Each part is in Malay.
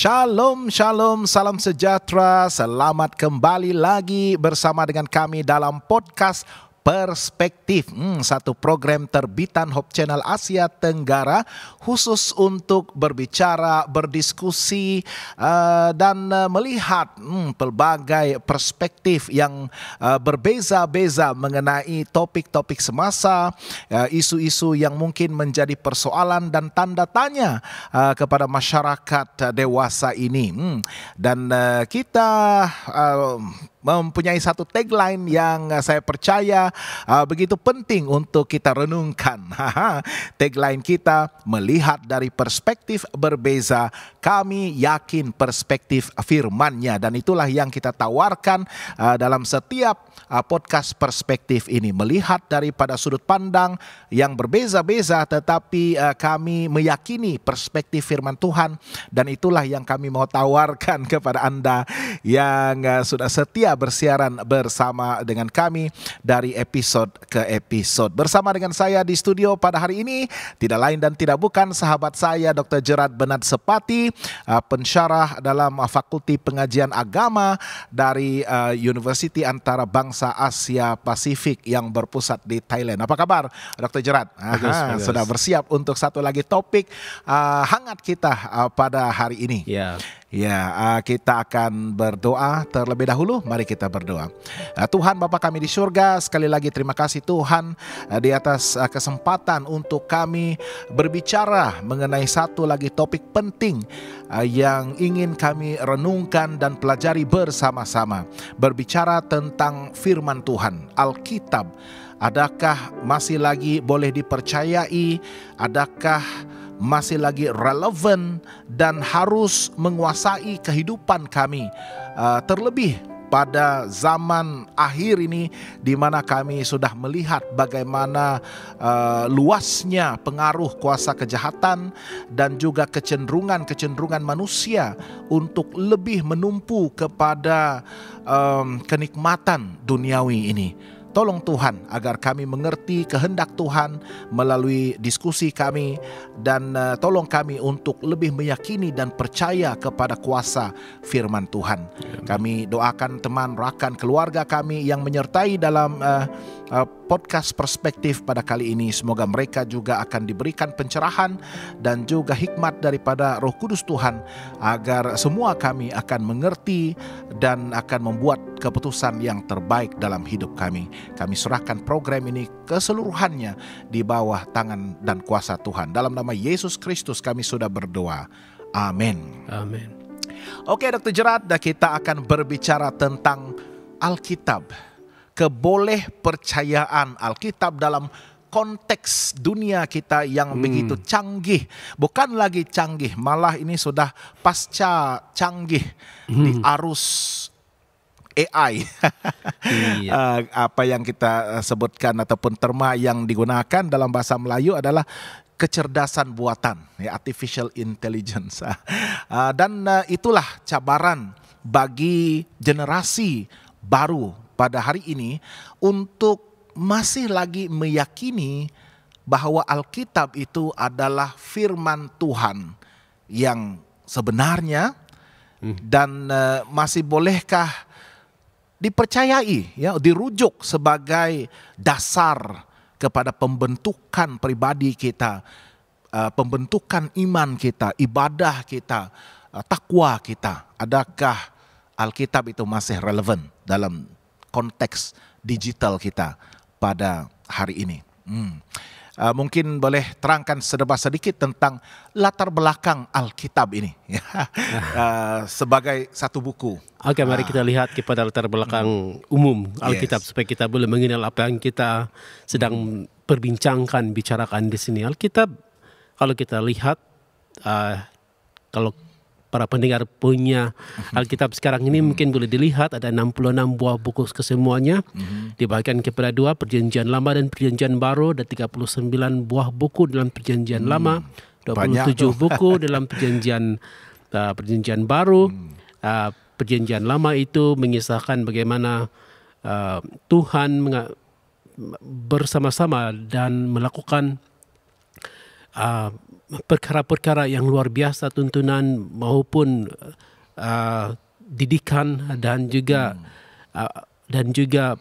Shalom, shalom, salam sejahtera. Selamat kembali lagi bersama dengan kami dalam podcast Perspektif, satu program terbitan Hope Channel Asia Tenggara khusus untuk berbicara, berdiskusi dan melihat pelbagai perspektif yang berbeza-beza mengenai topik-topik semasa, isu-isu yang mungkin menjadi persoalan dan tanda tanya kepada masyarakat dewasa ini. Dan kita mempunyai satu tagline yang saya percaya begitu penting untuk kita renungkan. Tagline kita, melihat dari perspektif berbeza, kami yakin perspektif firman-Nya. Dan itulah yang kita tawarkan dalam setiap podcast perspektif ini. Melihat daripada sudut pandang yang berbeza-beza, tetapi kami meyakini perspektif firman Tuhan. Dan itulah yang kami mau tawarkan kepada Anda yang sudah setia bersiaran bersama dengan kami dari episode ke episode. Bersama dengan saya di studio pada hari ini, tidak lain dan tidak bukan sahabat saya Dr. Gerard Benat Sepati, pensyarah dalam Fakulti Pengajian Agama dari Universiti Antarabangsa Asia Pasifik yang berpusat di Thailand. Apa kabar Dr. Gerard? Bagus. Sudah bersiap untuk satu lagi topik hangat kita pada hari ini. Ya, kita akan berdoa terlebih dahulu. Mari kita berdoa. Tuhan Bapa kami di surga, sekali lagi terima kasih Tuhan di atas kesempatan untuk kami berbicara mengenai satu lagi topik penting yang ingin kami renungkan dan pelajari bersama-sama. Berbicara tentang firman Tuhan, Alkitab. Adakah masih lagi boleh dipercayai? Adakah masih lagi relevan dan harus menguasai kehidupan kami, terlebih pada zaman akhir ini, di mana kami sudah melihat bagaimana luasnya pengaruh kuasa kejahatan dan juga kecenderungan manusia untuk lebih menumpu kepada kenikmatan duniawi ini. Tolong Tuhan agar kami mengerti kehendak Tuhan melalui diskusi kami, dan tolong kami untuk lebih meyakini dan percaya kepada kuasa firman Tuhan. Kami doakan teman, rakan, keluarga kami yang menyertai dalam podcast perspektif pada kali ini. Semoga mereka juga akan diberikan pencerahan dan juga hikmat daripada Roh Kudus Tuhan, agar semua kami akan mengerti dan akan membuat keputusan yang terbaik dalam hidup kami. Kami serahkan program ini keseluruhannya di bawah tangan dan kuasa Tuhan. Dalam nama Yesus Kristus kami sudah berdoa. Amin. Amin. Oke Dr. Gerard, kita akan berbicara tentang Alkitab. Keboleh percayaan Alkitab dalam konteks dunia kita yang begitu canggih. Bukan lagi canggih, malah ini sudah pasca canggih di arus AI. Apa yang kita sebutkan ataupun terma yang digunakan dalam bahasa Melayu adalah kecerdasan buatan, artificial intelligence. Dan itulah cabaran bagi generasi baru pada hari ini untuk masih lagi meyakini bahwa Alkitab itu adalah firman Tuhan yang sebenarnya, dan masih bolehkah dipercayai, dirujuk sebagai dasar kepada pembentukan pribadi kita, pembentukan iman kita, ibadah kita, takwa kita. Adakah Alkitab itu masih relevan dalam konteks digital kita pada hari ini? Mungkin boleh terangkan sedikit tentang latar belakang Alkitab ini sebagai satu buku. Oke, mari kita lihat kepada latar belakang umum Alkitab, supaya kita boleh mengenal apa yang kita sedang perbincangkan, bicarakan di sini. Alkitab, kalau kita lihat, kalau para pendengar punya Alkitab sekarang ini, mungkin boleh dilihat ada 66 buah buku kesemuanya, dibagikan kepada 2, Perjanjian Lama dan Perjanjian Baru. Ada 39 buah buku dalam Perjanjian Lama, 27 buku dalam Perjanjian Baru. Perjanjian Lama itu mengisahkan bagaimana Tuhan bersama-sama dan melakukan perkara-perkara yang luar biasa, tuntunan maupun didikan dan juga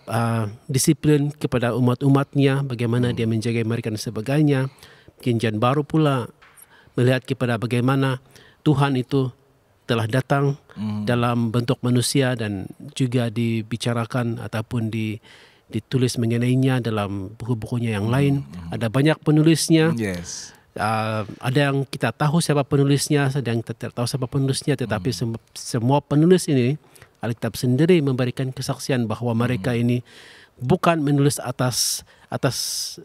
disiplin kepada umat-umatnya, bagaimana dia menjaga mereka dan sebagainya. Perjanjian Baru pula melihat kepada bagaimana Tuhan itu telah datang dalam bentuk manusia dan juga dibicarakan ataupun ditulis mengenainya dalam buku-bukunya yang lain. Ada banyak penulisnya. Yes. Ada yang kita tahu siapa penulisnya, ada yang kita tidak tahu siapa penulisnya, tetapi semua penulis ini, Alkitab sendiri memberikan kesaksian bahwa mereka ini bukan menulis atas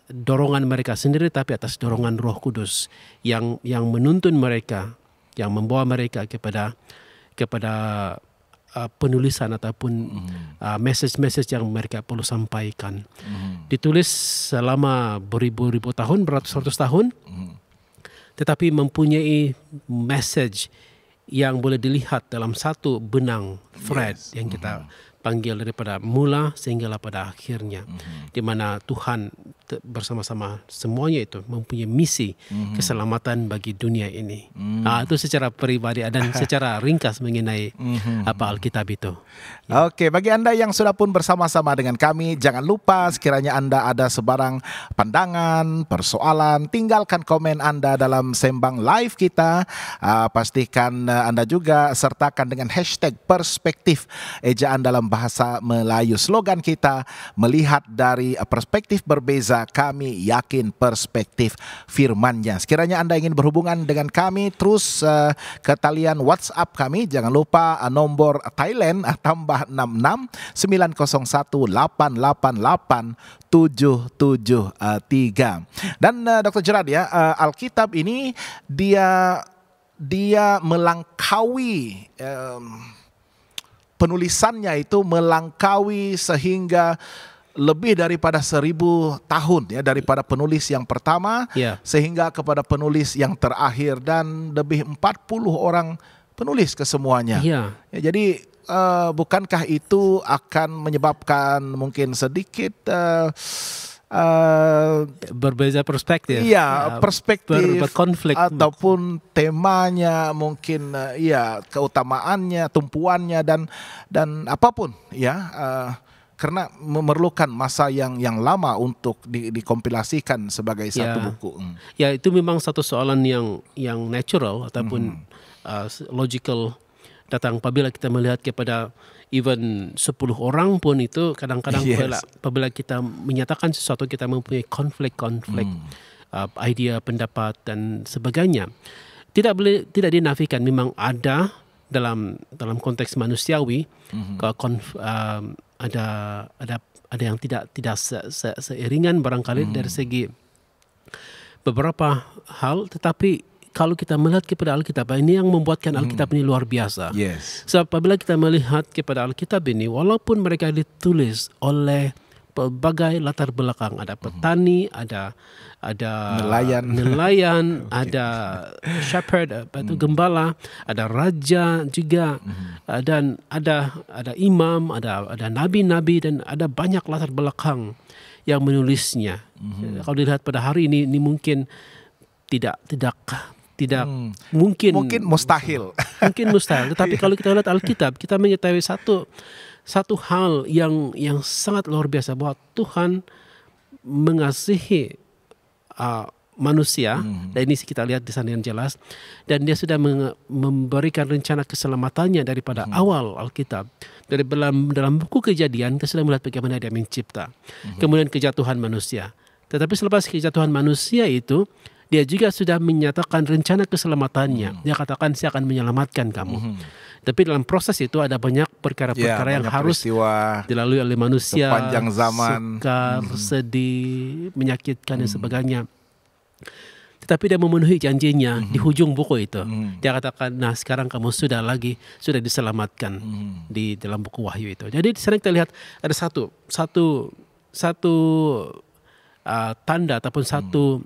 dorongan mereka sendiri, tapi atas dorongan Roh Kudus yang menuntun mereka, yang membawa mereka kepada penulisan ataupun message-message yang mereka perlu sampaikan. Ditulis selama beribu-ribu tahun, beratus-ratus tahun, tetapi mempunyai message yang boleh dilihat dalam satu benang thread yang kita panggil daripada mula sehinggalah pada akhirnya, di mana Tuhan bersama-sama semuanya itu mempunyai misi keselamatan bagi dunia ini. Itu secara pribadi dan secara ringkas mengenai apa Alkitab itu. Oke, bagi Anda yang sudah pun bersama-sama dengan kami, jangan lupa sekiranya Anda ada sebarang pandangan, persoalan, tinggalkan komen Anda dalam sembang live kita. Pastikan Anda juga sertakan dengan hashtag perspektif, ejaan dalam bahasa Melayu. Slogan kita, melihat dari perspektif berbeza, kami yakin perspektif firman-Nya. Sekiranya Anda ingin berhubungan dengan kami, terus ke talian WhatsApp kami. Jangan lupa nombor Thailand tambah 66 901 888 773. Dan Dr. Gerard ya, Alkitab ini dia melangkaui penulisannya itu melangkaui sehingga lebih daripada 1000 tahun ya, daripada penulis yang pertama sehingga kepada penulis yang terakhir, dan lebih 40 orang penulis kesemuanya. Ya, jadi bukankah itu akan menyebabkan mungkin sedikit berbeza perspektif? Iya, perspektif berkonflik ataupun temanya mungkin keutamaannya, tumpuannya dan apapun ya. Karena memerlukan masa yang lama untuk dikompilasikan sebagai satu buku. Ya, itu memang satu soalan yang natural ataupun logical datang apabila kita melihat kepada even 10 orang pun itu kadang-kadang apabila kita menyatakan sesuatu, kita mempunyai konflik idea, pendapat dan sebagainya. Tidak dinafikan memang ada dalam konteks manusiawi ada yang tidak seiringan barangkali dari segi beberapa hal, tetapi kalau kita melihat kepada Alkitab, ini yang membuatkan Alkitab ini luar biasa. Sebab apabila kita melihat kepada Alkitab ini, walaupun mereka ditulis oleh berbagai latar belakang, ada petani, ada nelayan, ada shepherd, gembala, ada raja juga, dan ada imam, ada nabi-nabi, dan ada banyak latar belakang yang menulisnya. Kalau dilihat pada hari ini mungkin tidak mungkin mustahil. Mungkin mustahil. Tetapi kalau kita lihat Alkitab, kita mengetahui satu hal yang sangat luar biasa, bahwa Tuhan mengasihi manusia, dan ini kita lihat di sana yang jelas, dan Dia sudah memberikan rencana keselamatannya daripada awal Alkitab. Dari dalam buku Kejadian kita sudah melihat bagaimana Dia mencipta, kemudian kejatuhan manusia. Tetapi selepas kejatuhan manusia itu, Dia juga sudah menyatakan rencana keselamatannya. Dia katakan, saya akan menyelamatkan kamu. Tapi dalam proses itu ada banyak perkara-perkara yang harus dilalui oleh manusia. Sepanjang zaman. Sukar, sedih, menyakitkan dan sebagainya. Tetapi Dia memenuhi janjinya di hujung buku itu. Dia katakan, nah sekarang kamu sudah diselamatkan di dalam buku Wahyu itu. Jadi di sana kita lihat ada satu tanda ataupun satu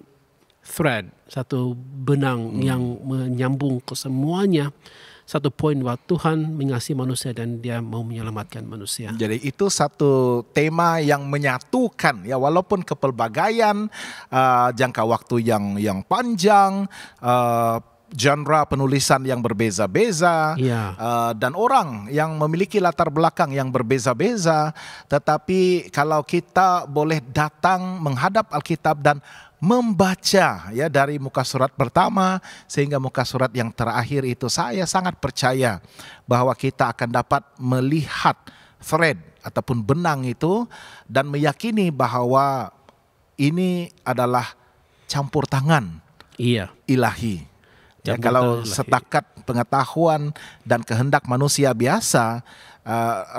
thread, satu benang yang menyambung ke semuanya, satu poin bahwa Tuhan mengasihi manusia dan Dia mau menyelamatkan manusia. Jadi itu satu tema yang menyatukan ya, walaupun kepelbagaian jangka waktu yang panjang, genre penulisan yang berbeza-beza, dan orang yang memiliki latar belakang yang berbeza-beza, tetapi kalau kita boleh datang menghadap Alkitab dan membaca ya dari muka surat pertama sehingga muka surat yang terakhir itu, saya sangat percaya bahwa kita akan dapat melihat thread ataupun benang itu dan meyakini bahwa ini adalah campur tangan ilahi. Ya, kalau setakat pengetahuan dan kehendak manusia biasa,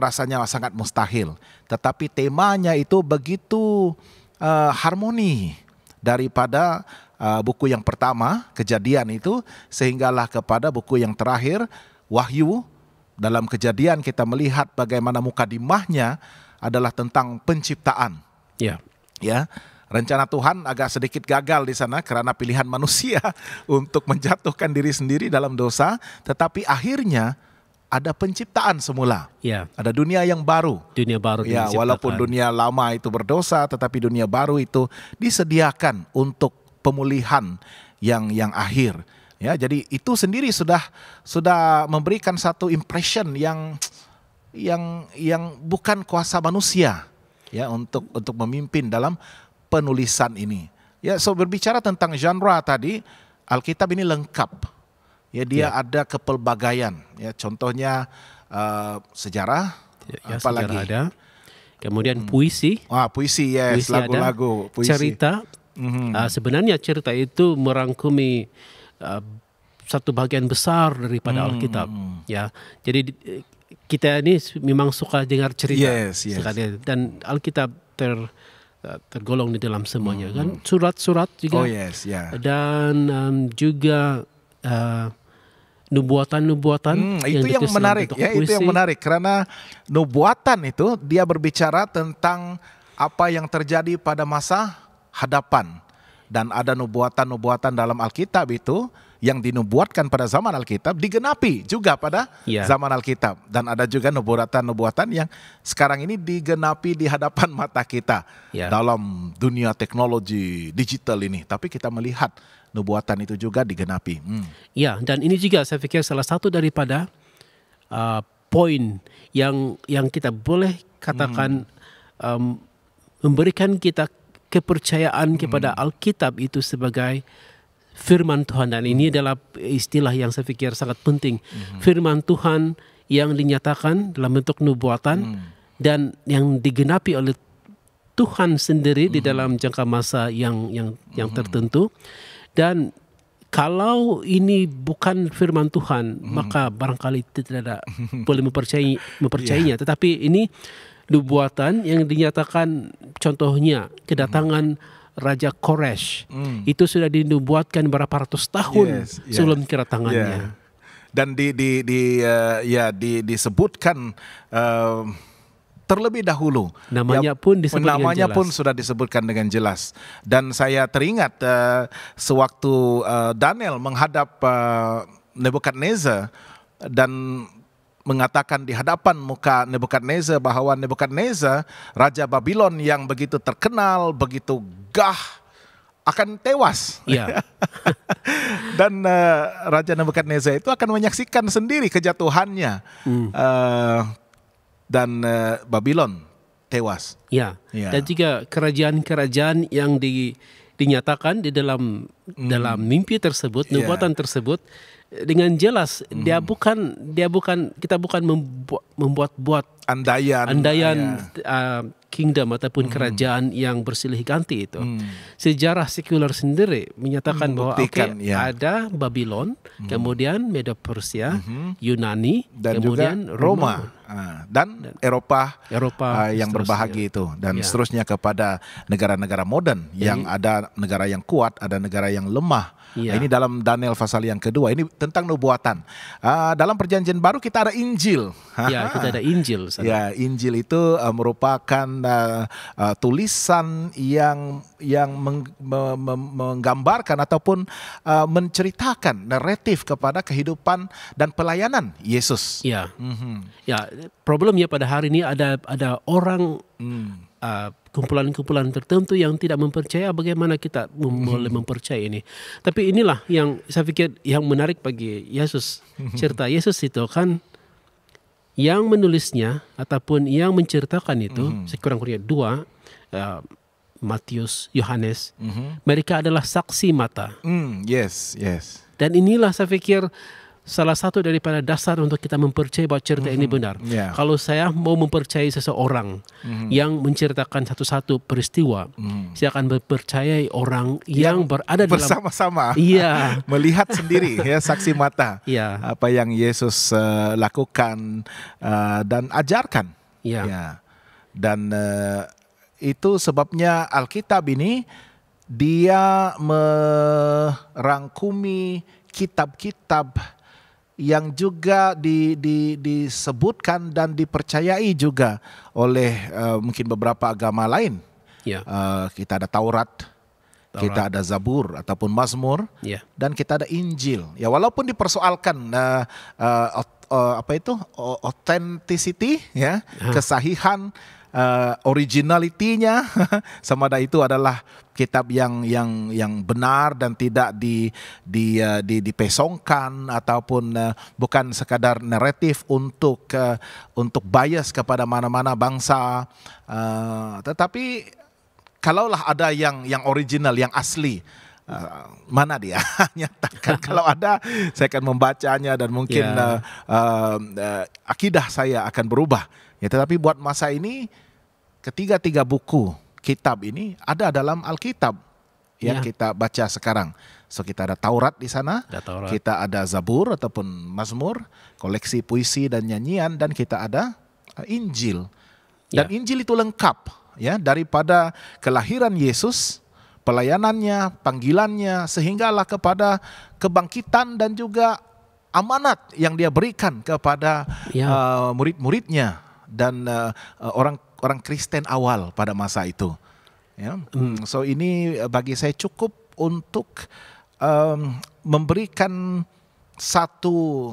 rasanya sangat mustahil. Tetapi temanya itu begitu harmoni daripada buku yang pertama, Kejadian itu, sehinggalah kepada buku yang terakhir, Wahyu. Dalam Kejadian kita melihat bagaimana mukadimahnya adalah tentang penciptaan. Ya. Rencana Tuhan agak sedikit gagal di sana karena pilihan manusia untuk menjatuhkan diri sendiri dalam dosa, tetapi akhirnya ada penciptaan semula. Ada dunia yang baru. Dunia baru ya, walaupun dunia lama itu berdosa, tetapi dunia baru itu disediakan untuk pemulihan yang akhir. Ya, jadi itu sendiri sudah memberikan satu impression yang bukan kuasa manusia ya untuk memimpin dalam penulisan ini. Ya, so berbicara tentang genre tadi, Alkitab ini lengkap. Ya, dia ada kepelbagaian. Ya, contohnya sejarah, apalagi sejarah ada. Kemudian puisi. Puisi, yes, lagu-lagu, puisi. Cerita. Sebenarnya cerita itu merangkumi satu bagian besar daripada Alkitab. Ya, jadi kita ini memang suka dengar cerita. Yes. Dan Alkitab tergolong di dalam semuanya kan, surat-surat juga, dan juga nubuatan-nubuatan itu yang menarik ya, itu yang menarik karena nubuatan itu dia berbicara tentang apa yang terjadi pada masa hadapan, dan ada nubuatan-nubuatan dalam Alkitab itu yang dinubuatkan pada zaman Alkitab digenapi juga pada zaman Alkitab, dan ada juga nubuatan-nubuatan yang sekarang ini digenapi di hadapan mata kita dalam dunia teknologi digital ini, tapi kita melihat nubuatan itu juga digenapi. Ya, dan ini juga saya pikir salah satu daripada poin yang kita boleh katakan memberikan kita kepercayaan kepada Alkitab itu sebagai firman Tuhan, dan ini adalah istilah yang saya pikir sangat penting. Firman Tuhan yang dinyatakan dalam bentuk nubuatan dan yang digenapi oleh Tuhan sendiri di dalam jangka masa yang tertentu. Dan kalau ini bukan firman Tuhan, maka barangkali tidak boleh mempercayainya. Tetapi ini nubuatan yang dinyatakan, contohnya kedatangan Raja Koresh, itu sudah dinubuatkan berapa ratus tahun sebelum kedatangannya. Dan disebutkan terlebih dahulu. Namanya pun sudah disebutkan dengan jelas. Dan saya teringat sewaktu Daniel menghadap Nebukadnezar dan mengatakan di hadapan muka Nebukadnezar bahwa Nebukadnezar, Raja Babylon yang begitu terkenal, begitu gah, akan tewas. Dan Raja Nebukadnezar itu akan menyaksikan sendiri kejatuhannya. Dan Babylon tewas. Dan juga kerajaan-kerajaan yang dinyatakan di dalam mimpi tersebut, nubuatan tersebut, dengan jelas dia bukan kita bukan membuat andaian kingdom ataupun kerajaan yang bersilih ganti itu. Sejarah sekuler sendiri menyatakan bahwa ada Babylon, kemudian Medo Persia, Yunani, dan kemudian juga Roma. Dan Eropa yang berbahagi itu, dan seterusnya kepada negara-negara modern yang ada negara yang kuat, ada negara yang lemah. Ini dalam Daniel pasal yang kedua. Ini tentang nubuatan. Dalam Perjanjian Baru kita ada Injil. Ya, kita ada Injil. Ya, Injil itu merupakan tulisan yang menggambarkan ataupun menceritakan naratif kepada kehidupan dan pelayanan Yesus. Ya, ya. Problemnya pada hari ini ada orang kumpulan-kumpulan tertentu yang tidak mempercaya bagaimana kita boleh mempercaya ini. Tapi inilah yang saya pikir yang menarik bagi Yesus. Cerita Yesus itu kan yang menulisnya ataupun yang menceritakan itu sekurang-kurangnya dua, Matius, Yohanes, mereka adalah saksi mata. Yes. Dan inilah saya pikir salah satu daripada dasar untuk kita mempercayai bahwa cerita ini benar. Kalau saya mau mempercayai seseorang yang menceritakan satu-satu peristiwa, saya akan mempercayai orang yang berada dalam bersama-sama, melihat sendiri, ya, saksi mata, apa yang Yesus lakukan dan ajarkan. Dan itu sebabnya Alkitab ini dia merangkumi kitab-kitab yang juga disebutkan dan dipercayai juga oleh mungkin beberapa agama lain. Kita ada Taurat, kita ada Zabur ataupun Mazmur, dan kita ada Injil. Ya, walaupun dipersoalkan authenticity, ya, kesahihan, originalitinya, sama ada itu adalah kitab yang benar dan tidak dipesongkan ataupun bukan sekadar naratif untuk bias kepada mana-mana bangsa, tetapi kalaulah ada yang original, yang asli, mana dia nyatakan. Kalau ada, saya akan membacanya dan mungkin akidah saya akan berubah. Ya, tetapi buat masa ini ketiga buku kitab ini ada dalam Alkitab yang kita baca sekarang. So kita ada Taurat di sana, kita ada Zabur ataupun Mazmur, koleksi puisi dan nyanyian, dan kita ada Injil. Dan Injil itu lengkap, ya, daripada kelahiran Yesus, pelayanannya, panggilannya, sehinggalah kepada kebangkitan dan juga amanat yang dia berikan kepada murid-muridnya dan orang Kristen awal pada masa itu. Ya. So ini bagi saya cukup untuk memberikan satu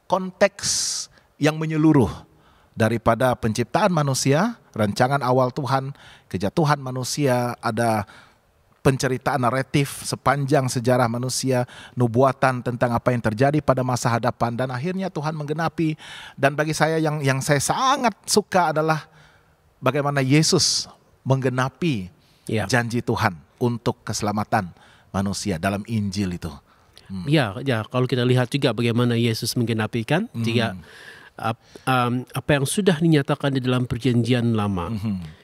konteks yang menyeluruh daripada penciptaan manusia, rancangan awal Tuhan, kejatuhan manusia, ada penceritaan naratif sepanjang sejarah manusia, nubuatan tentang apa yang terjadi pada masa hadapan, dan akhirnya Tuhan menggenapi. Dan bagi saya yang saya sangat suka adalah bagaimana Yesus menggenapi janji Tuhan untuk keselamatan manusia dalam Injil itu. Ya, kalau kita lihat juga bagaimana Yesus menggenapikan jika apa yang sudah dinyatakan di dalam Perjanjian Lama.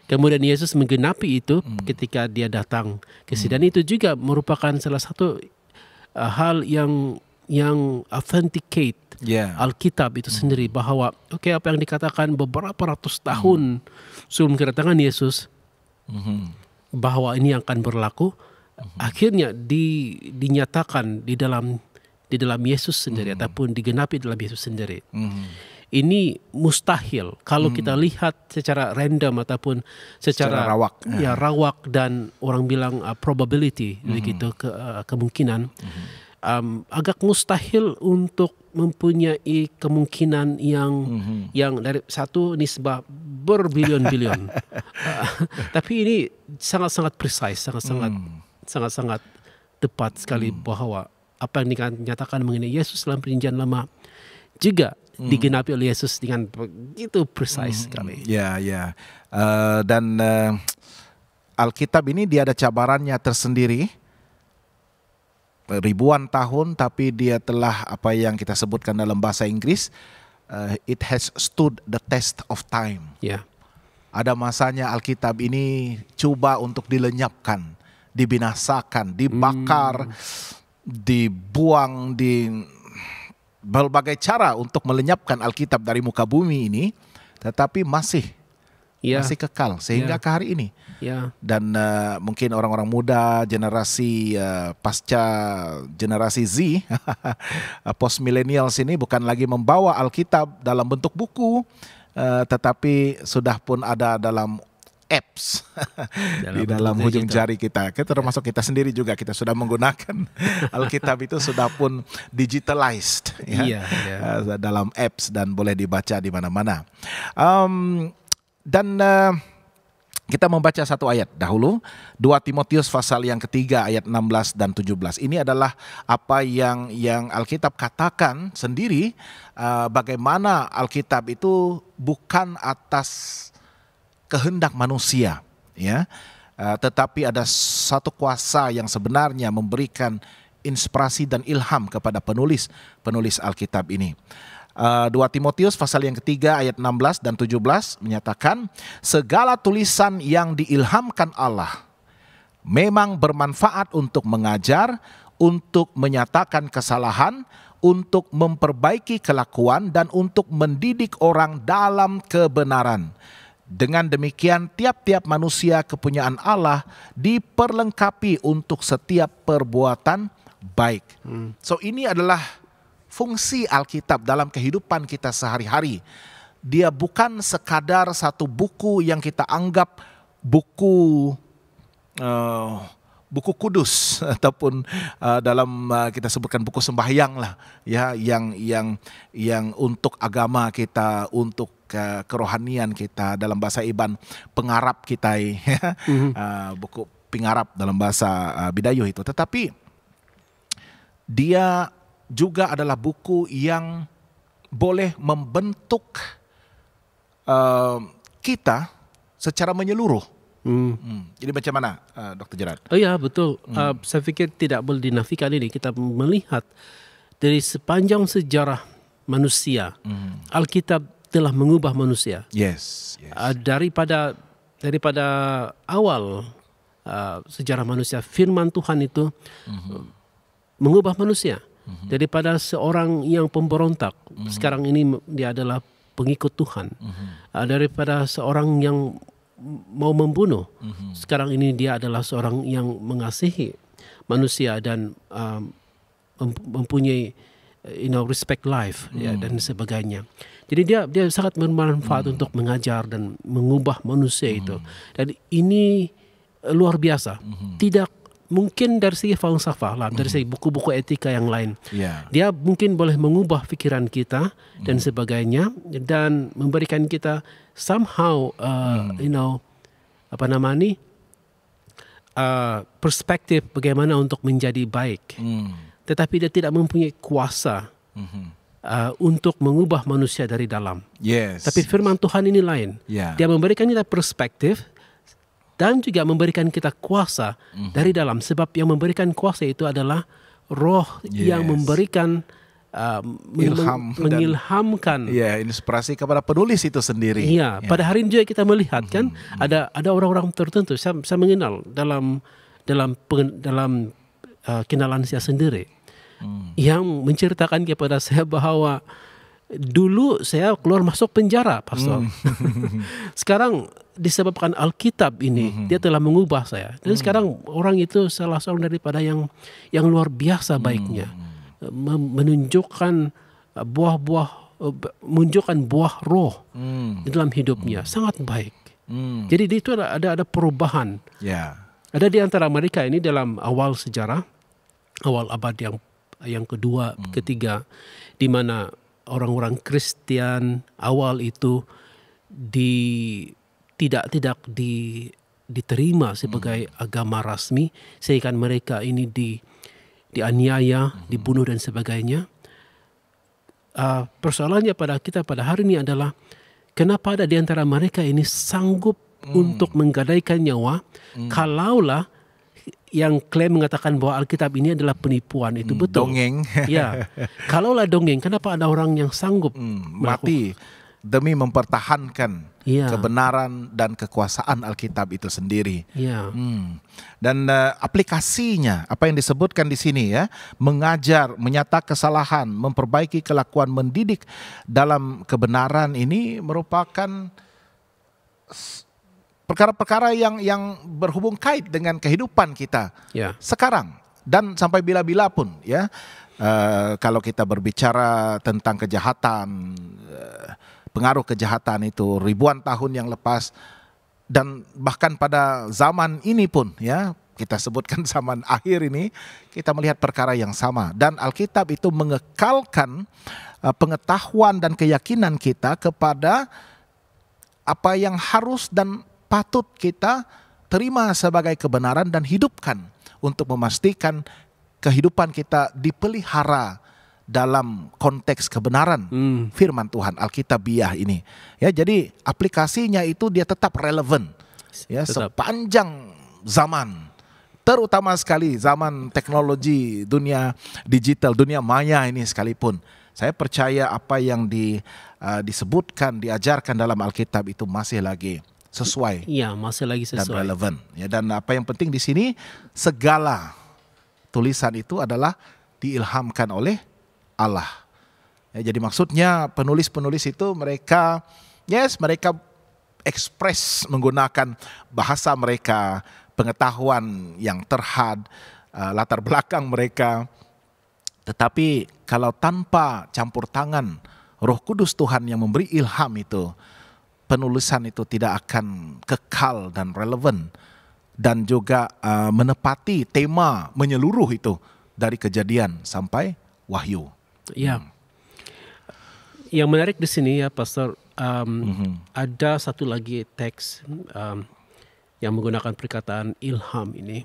Kemudian Yesus menggenapi itu ketika dia datang ke sini. Dan itu juga merupakan salah satu hal yang authenticate Alkitab itu sendiri, bahwa apa yang dikatakan beberapa ratus tahun sebelum kedatangan Yesus, bahwa ini akan berlaku, akhirnya dinyatakan di dalam Yesus sendiri, ataupun digenapi dalam Yesus sendiri. Ini mustahil kalau kita lihat secara random ataupun secara rawak dan orang bilang probability, begitu, kemungkinan. Agak mustahil untuk mempunyai kemungkinan yang dari satu nisbah berbilion-bilion. Tapi ini sangat-sangat precise, sangat-sangat tepat sekali, bahwa apa yang dinyatakan mengenai Yesus dalam Perjanjian Lama juga digenapi oleh Yesus dengan begitu precise sekali. Dan Alkitab ini dia ada cabarannya tersendiri. Ribuan tahun, tapi dia telah, apa yang kita sebutkan dalam bahasa Inggris, it has stood the test of time. Ada masanya Alkitab ini coba untuk dilenyapkan, dibinasakan, dibakar, dibuang, di berbagai cara untuk melenyapkan Alkitab dari muka bumi ini, tetapi masih masih kekal sehingga ke hari ini. Dan mungkin orang-orang muda, generasi pasca generasi Z, post millennials ini bukan lagi membawa Alkitab dalam bentuk buku, tetapi sudah pun ada dalam apps di dalam ujung jari kita. Termasuk kita sendiri juga, kita sudah menggunakan Alkitab itu sudah pun digitalized dalam apps dan boleh dibaca di mana-mana. Kita membaca satu ayat dahulu, 2 Timotius pasal yang ketiga ayat 16 dan 17. Ini adalah apa yang Alkitab katakan sendiri, bagaimana Alkitab itu bukan atas kehendak manusia, ya, tetapi ada satu kuasa yang sebenarnya memberikan inspirasi dan ilham kepada penulis Alkitab ini. 2 Timotius pasal yang ketiga ayat 16 dan 17 menyatakan, segala tulisan yang diilhamkan Allah memang bermanfaat untuk mengajar, untuk menyatakan kesalahan, untuk memperbaiki kelakuan, dan untuk mendidik orang dalam kebenaran. Dengan demikian tiap-tiap manusia kepunyaan Allah diperlengkapi untuk setiap perbuatan baik. So ini adalah fungsi Alkitab dalam kehidupan kita sehari-hari. Dia bukan sekadar satu buku yang kita anggap buku kudus ataupun dalam kita sebutkan buku sembahyang lah, ya, yang untuk agama kita, untuk kerohanian kita, dalam bahasa Iban pengarap kita, ya. Buku pengarap dalam bahasa Bidayuh itu. Tetapi dia juga adalah buku yang boleh membentuk kita secara menyeluruh. Jadi macam mana, Dr. Gerard? Oh ya, betul. Saya pikir tidak boleh dinafikan ini. Kita melihat dari sepanjang sejarah manusia, Alkitab telah mengubah manusia. Yes. Daripada awal sejarah manusia, firman Tuhan itu mengubah manusia. Daripada seorang yang pemberontak, sekarang ini dia adalah pengikut Tuhan. Daripada seorang yang mau membunuh, sekarang ini dia adalah seorang yang mengasihi manusia dan mempunyai respect life, ya, dan sebagainya. Jadi dia sangat bermanfaat untuk mengajar dan mengubah manusia itu. Dan ini luar biasa. Tidak mungkin dari segi falsafah lah, dari segi buku-buku etika yang lain. Dia mungkin boleh mengubah pikiran kita dan sebagainya, dan memberikan kita somehow perspektif bagaimana untuk menjadi baik. Tetapi dia tidak mempunyai kuasa untuk mengubah manusia dari dalam. Tapi firman Tuhan ini lain. Dia memberikan kita perspektif dan juga memberikan kita kuasa dari dalam. Sebab yang memberikan kuasa itu adalah Roh yang memberikan mengilhamkan, inspirasi kepada penulis itu sendiri. Pada hari ini juga kita melihat kan ada orang-orang tertentu. Saya mengenal dalam kenalan saya sendiri yang menceritakan kepada saya bahwa dulu saya keluar masuk penjara, Pastor. Sekarang disebabkan Alkitab ini, dia telah mengubah saya. Dan sekarang orang itu salah seorang daripada yang luar biasa baiknya. Menunjukkan buah roh di dalam hidupnya. Sangat baik. Jadi itu ada perubahan. Ada di antara mereka ini dalam awal sejarah, awal abad yang kedua, ketiga, di mana orang-orang Kristen awal itu tidak diterima sebagai agama rasmi, sehingga mereka ini dianiaya, dibunuh dan sebagainya. Persoalannya pada kita pada hari ini adalah kenapa ada di antara mereka ini sanggup untuk menggadaikan nyawa, kalaulah yang klaim mengatakan bahwa Alkitab ini adalah penipuan, itu betul. Dongeng. Kalaulah dongeng, kenapa ada orang yang sanggup mati demi mempertahankan kebenaran dan kekuasaan Alkitab itu sendiri. Dan aplikasinya, apa yang disebutkan di sini, ya, mengajar, menyatakan kesalahan, memperbaiki kelakuan, mendidik dalam kebenaran, ini merupakan perkara-perkara yang berhubung kait dengan kehidupan kita sekarang dan sampai bila-bila pun ya. Kalau kita berbicara tentang kejahatan, pengaruh kejahatan itu ribuan tahun yang lepas dan bahkan pada zaman ini pun ya, kita sebutkan zaman akhir ini, kita melihat perkara yang sama. Dan Alkitab itu mengekalkan pengetahuan dan keyakinan kita kepada apa yang harus dan patut kita terima sebagai kebenaran dan hidupkan untuk memastikan kehidupan kita dipelihara dalam konteks kebenaran firman Tuhan Alkitabiah ini. Ya, jadi aplikasinya itu dia tetap relevan ya sepanjang zaman. Terutama sekali zaman teknologi, dunia digital, dunia maya ini sekalipun. Saya percaya apa yang disebutkan, diajarkan dalam Alkitab itu masih lagi sesuai. Iya, masih lagi sesuai. Dan relevan. Ya, dan apa yang penting di sini, segala tulisan itu adalah diilhamkan oleh Allah. Ya, jadi maksudnya penulis-penulis itu mereka ekspres menggunakan bahasa mereka, pengetahuan yang terhad, latar belakang mereka. Tetapi kalau tanpa campur tangan Roh Kudus Tuhan yang memberi ilham itu, penulisan itu tidak akan kekal dan relevan. Dan juga menepati tema menyeluruh itu dari Kejadian sampai Wahyu. Ya, yang menarik di sini ya Pastor, ada satu lagi teks yang menggunakan perkataan ilham ini,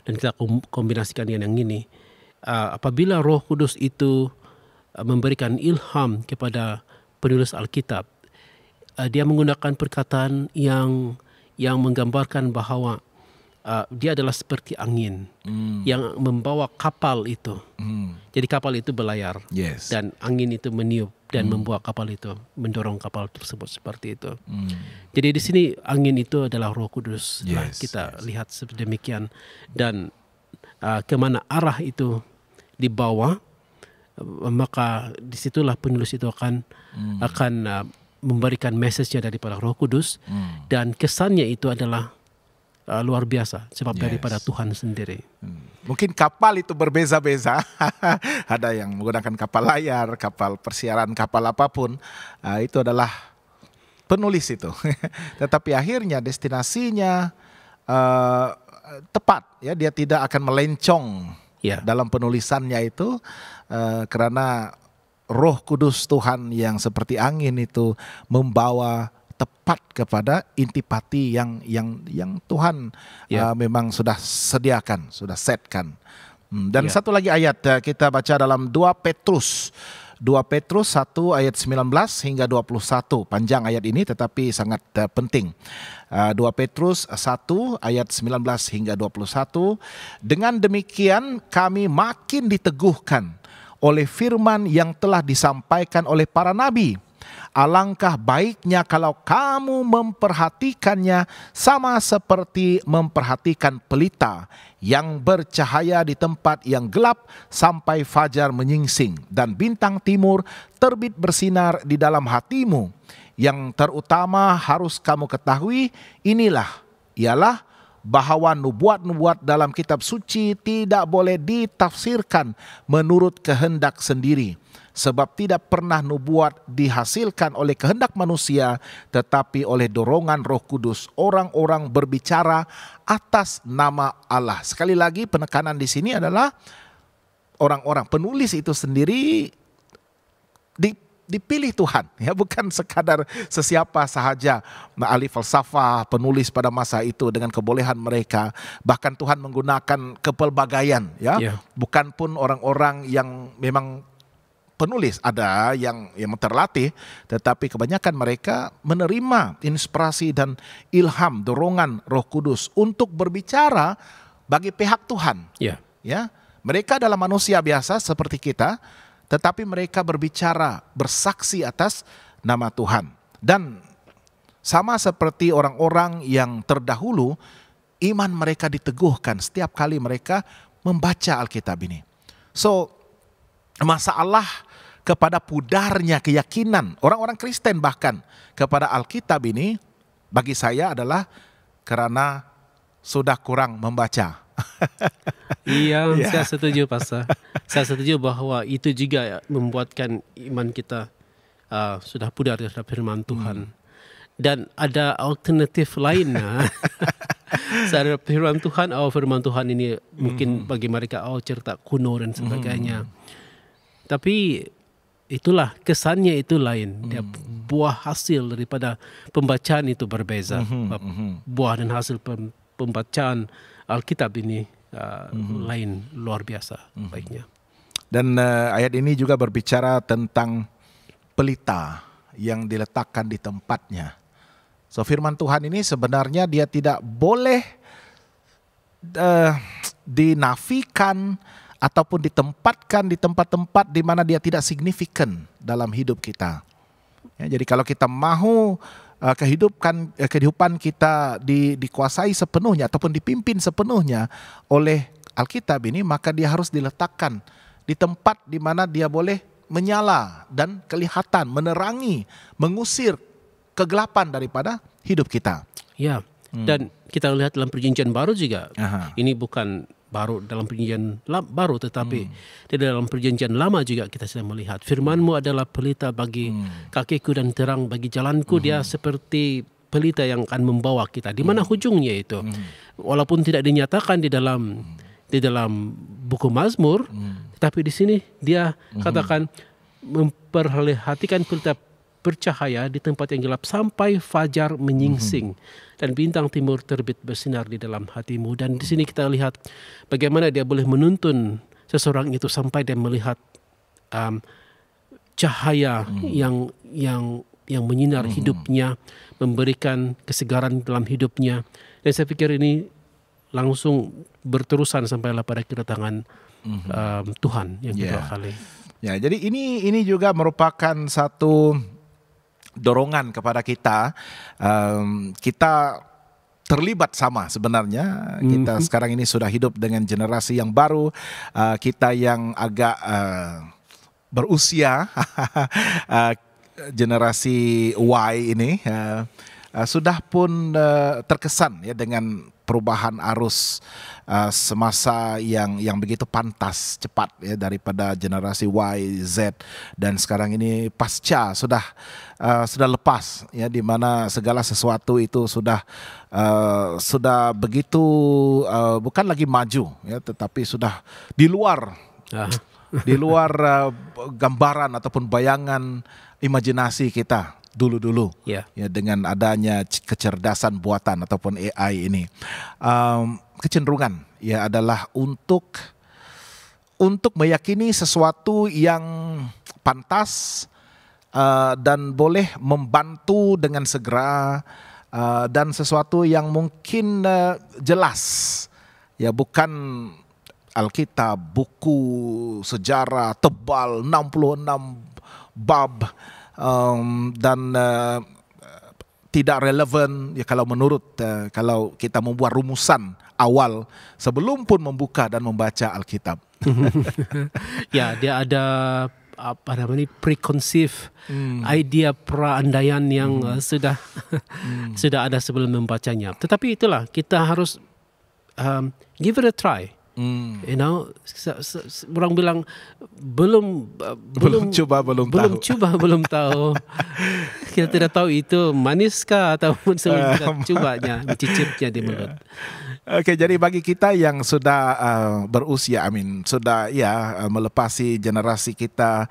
dan kita kombinasikan dengan yang ini. Apabila Roh Kudus itu memberikan ilham kepada penulis Alkitab, dia menggunakan perkataan yang menggambarkan bahwa dia adalah seperti angin yang membawa kapal itu. Jadi kapal itu berlayar dan angin itu meniup dan membawa kapal itu, mendorong kapal tersebut seperti itu. Jadi di sini angin itu adalah Roh Kudus. Kita lihat sedemikian, dan kemana arah itu dibawa, maka disitulah penulis itu akan memberikan message-nya daripada Roh Kudus, dan kesannya itu adalah luar biasa sebab daripada Tuhan sendiri. Mungkin kapal itu berbeza-beza. Ada yang menggunakan kapal layar, kapal persiaran, kapal apapun. Itu adalah penulis itu. Tetapi akhirnya destinasinya tepat. Ya, dia tidak akan melencong dalam penulisannya itu, karena Roh Kudus Tuhan yang seperti angin itu membawa tepat kepada intipati yang Tuhan memang sudah sediakan, sudah setkan. Dan satu lagi ayat kita baca dalam 2 Petrus 1 ayat 19 hingga 21. Panjang ayat ini tetapi sangat penting. 2 Petrus 1 ayat 19 hingga 21. Dengan demikian kami makin diteguhkan oleh firman yang telah disampaikan oleh para nabi. Alangkah baiknya kalau kamu memperhatikannya sama seperti memperhatikan pelita yang bercahaya di tempat yang gelap sampai fajar menyingsing dan bintang timur terbit bersinar di dalam hatimu. Yang terutama harus kamu ketahui ialah bahwa nubuat-nubuat dalam kitab suci tidak boleh ditafsirkan menurut kehendak sendiri. Sebab tidak pernah nubuat dihasilkan oleh kehendak manusia, tetapi oleh dorongan Roh Kudus orang-orang berbicara atas nama Allah. Sekali lagi penekanan di sini adalah orang-orang penulis itu sendiri dipilih Tuhan, ya, bukan sekadar sesiapa sahaja ahli falsafah, penulis pada masa itu dengan kebolehan mereka. Bahkan Tuhan menggunakan kepelbagaian, bukan pun orang-orang yang memang penulis, ada yang terlatih, tetapi kebanyakan mereka menerima inspirasi dan ilham, dorongan Roh Kudus untuk berbicara bagi pihak Tuhan. Ya, mereka adalah manusia biasa seperti kita, tetapi mereka berbicara, bersaksi atas nama Tuhan. Dan sama seperti orang-orang yang terdahulu, iman mereka diteguhkan setiap kali mereka membaca Alkitab ini. So, masalah kepada pudarnya keyakinan orang-orang Kristen bahkan kepada Alkitab ini bagi saya adalah karena sudah kurang membaca. Iya, saya setuju Pastor. Saya setuju bahwa itu juga membuatkan iman kita sudah pudar terhadap firman Tuhan. Dan ada alternatif lain. Terhadap firman Tuhan ini mungkin bagi mereka cerita kuno dan sebagainya. Tapi itulah kesannya itu lain. Dia buah hasil daripada pembacaan itu berbeza. Buah dan hasil pembacaan Alkitab ini lain, luar biasa baiknya. Dan ayat ini juga berbicara tentang pelita yang diletakkan di tempatnya. So firman Tuhan ini sebenarnya dia tidak boleh dinafikan ataupun ditempatkan di tempat-tempat di mana dia tidak signifikan dalam hidup kita. Ya, jadi kalau kita mahu kehidupan kita dikuasai sepenuhnya ataupun dipimpin sepenuhnya oleh Alkitab ini, maka dia harus diletakkan di tempat di mana dia boleh menyala dan kelihatan, menerangi, mengusir kegelapan daripada hidup kita. Ya, dan kita lihat dalam perjanjian baru juga. Ini bukan baru dalam perjanjian baru, tetapi di dalam perjanjian lama juga kita sedang melihat firman-Mu adalah pelita bagi kakiku dan terang bagi jalanku. Dia seperti pelita yang akan membawa kita di mana hujungnya itu. Walaupun tidak dinyatakan di dalam buku Mazmur, tetapi di sini dia katakan memperhatikan pelita bercahaya di tempat yang gelap sampai fajar menyingsing dan bintang timur terbit bersinar di dalam hatimu. Dan di sini kita lihat bagaimana dia boleh menuntun seseorang itu sampai dia melihat cahaya yang menyinar hidupnya, memberikan kesegaran dalam hidupnya. Dan saya pikir ini langsung berterusan sampailah pada kedatangan Tuhan yang kedua kali. Ya, jadi ini juga merupakan satu dorongan kepada kita. Kita terlibat sama sebenarnya. Kita sekarang ini sudah hidup dengan generasi yang baru. Kita yang agak berusia, generasi Y ini, sudah pun terkesan ya dengan perubahan arus semasa yang begitu pantas cepat ya daripada generasi Y, Z, dan sekarang ini pasca sudah lepas ya, di mana segala sesuatu itu sudah begitu bukan lagi maju ya, tetapi sudah di luar gambaran ataupun bayangan imajinasi kita dulu ya, dengan adanya kecerdasan buatan ataupun AI ini. Kecenderungan ya adalah untuk meyakini sesuatu yang pantas dan boleh membantu dengan segera, dan sesuatu yang mungkin jelas ya, bukan Alkitab, buku sejarah tebal 66 bab dan tidak relevan ya kalau menurut kalau kita membuat rumusan awal sebelum pun membuka dan membaca Alkitab. Ya, dia ada apa namanya preconceived idea, praandaian yang sudah ada sebelum membacanya. Tetapi itulah kita harus give it a try. You know, orang bilang belum coba belum tahu. Kita tidak tahu itu maniskah ataupun sebelum kita cobanya, mencicipnya di mulut. Oke, jadi bagi kita yang sudah berusia, sudah melepasi generasi kita,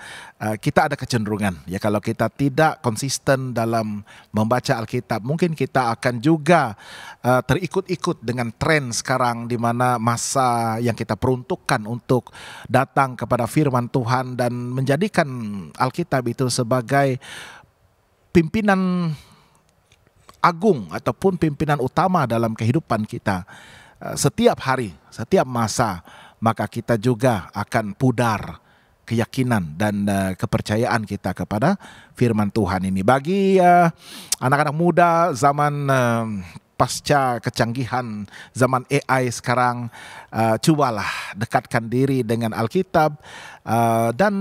kita ada kecenderungan ya, kalau kita tidak konsisten dalam membaca Alkitab, mungkin kita akan juga terikut-ikut dengan tren sekarang, di mana masa yang kita peruntukkan untuk datang kepada firman Tuhan dan menjadikan Alkitab itu sebagai pimpinan agung ataupun pimpinan utama dalam kehidupan kita setiap hari, setiap masa, maka kita juga akan pudar keyakinan dan kepercayaan kita kepada firman Tuhan ini. Bagi anak-anak muda zaman pasca kecanggihan zaman AI sekarang, cobalah dekatkan diri dengan Alkitab, dan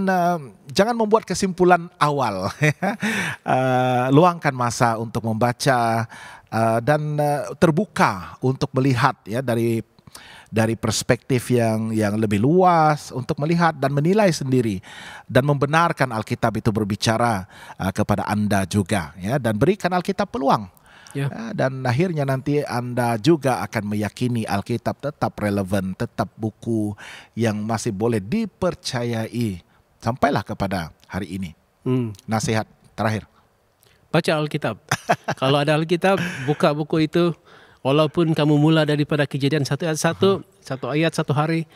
jangan membuat kesimpulan awal. Luangkan masa untuk membaca dan terbuka untuk melihat ya dari perspektif yang lebih luas, untuk melihat dan menilai sendiri dan membenarkan Alkitab itu berbicara kepada Anda juga ya, dan berikan Alkitab peluang. Dan akhirnya nanti Anda juga akan meyakini Alkitab tetap relevan, tetap buku yang masih boleh dipercayai sampailah kepada hari ini. Nasihat terakhir. Baca Alkitab. Kalau ada Alkitab, buka buku itu. Walaupun kamu mula daripada Kejadian 1 ayat 1, satu ayat satu hari,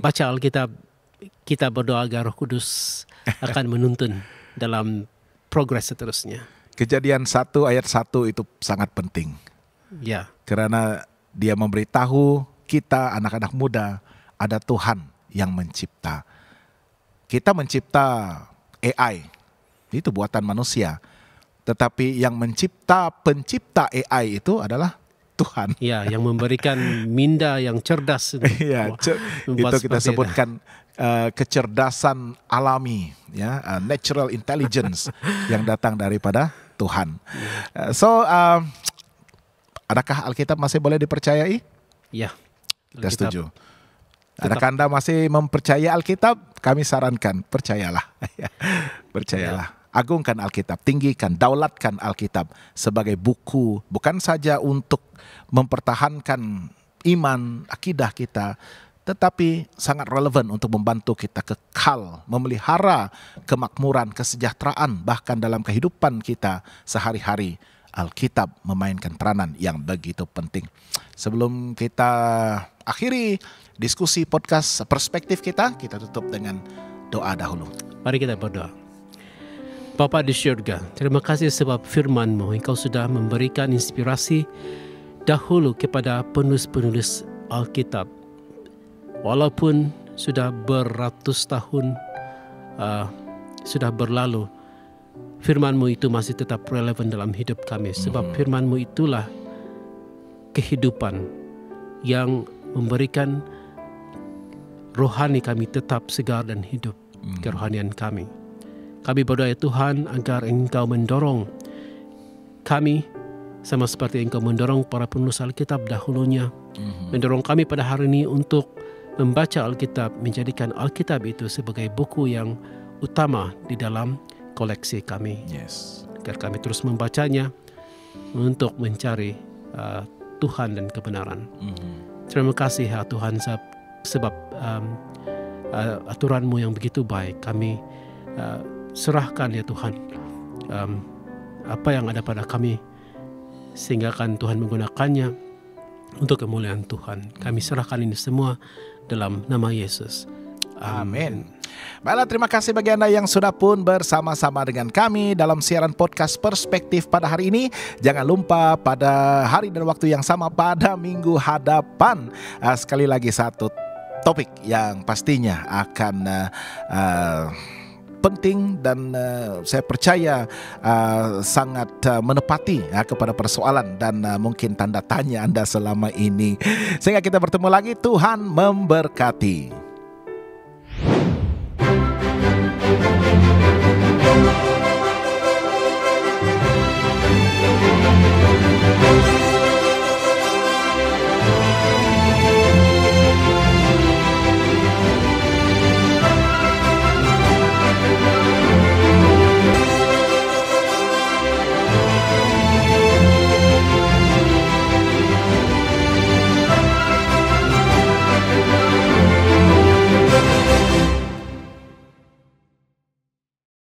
baca Alkitab. Kita berdoa agar Roh Kudus akan menuntun dalam progres seterusnya. Kejadian 1 ayat 1 itu sangat penting. Ya. Karena dia memberitahu kita anak-anak muda ada Tuhan yang mencipta. Kita mencipta AI, itu buatan manusia. Tetapi yang pencipta AI itu adalah Tuhan. Ya, yang memberikan minda yang cerdas. Ya, itu kita sebutkan kecerdasan alami, ya, natural intelligence yang datang daripada Tuhan. Adakah Alkitab masih boleh dipercayai? Ya. Kita setuju. Adakah Anda masih mempercayai Alkitab? Kami sarankan, percayalah. Percayalah. Agungkan Alkitab, tinggikan, daulatkan Alkitab sebagai buku, bukan saja untuk mempertahankan iman, akidah kita, tetapi sangat relevan untuk membantu kita kekal, memelihara kemakmuran, kesejahteraan, bahkan dalam kehidupan kita sehari-hari. Alkitab memainkan peranan yang begitu penting. Sebelum kita akhiri diskusi podcast perspektif kita tutup dengan doa dahulu. Mari kita berdoa. Bapa di syurga, terima kasih sebab firman-Mu, Engkau sudah memberikan inspirasi dahulu kepada penulis-penulis Alkitab. Walaupun sudah beratus tahun sudah berlalu, firman-Mu itu masih tetap relevan dalam hidup kami. Sebab firman-Mu itulah kehidupan yang memberikan rohani kami tetap segar dan hidup, kerohanian kami. Kami berdoa ya Tuhan agar Engkau mendorong kami sama seperti Engkau mendorong para penulis Alkitab dahulunya. Mendorong kami pada hari ini untuk membaca Alkitab, menjadikan Alkitab itu sebagai buku yang utama di dalam koleksi kami. Agar kami terus membacanya untuk mencari Tuhan dan kebenaran. Terima kasih ya Tuhan sebab aturan-Mu yang begitu baik. Kami serahkan ya Tuhan apa yang ada pada kami, sehingga kan Tuhan menggunakannya untuk kemuliaan Tuhan. Kami serahkan ini semua dalam nama Yesus. Amin. Baiklah, terima kasih bagi Anda yang sudah pun bersama-sama dengan kami dalam siaran podcast Perspektif pada hari ini. Jangan lupa pada hari dan waktu yang sama pada minggu hadapan, sekali lagi satu topik yang pastinya akan penting dan saya percaya sangat menepati kepada persoalan dan mungkin tanda tanya Anda selama ini. Sehingga kita bertemu lagi, Tuhan memberkati.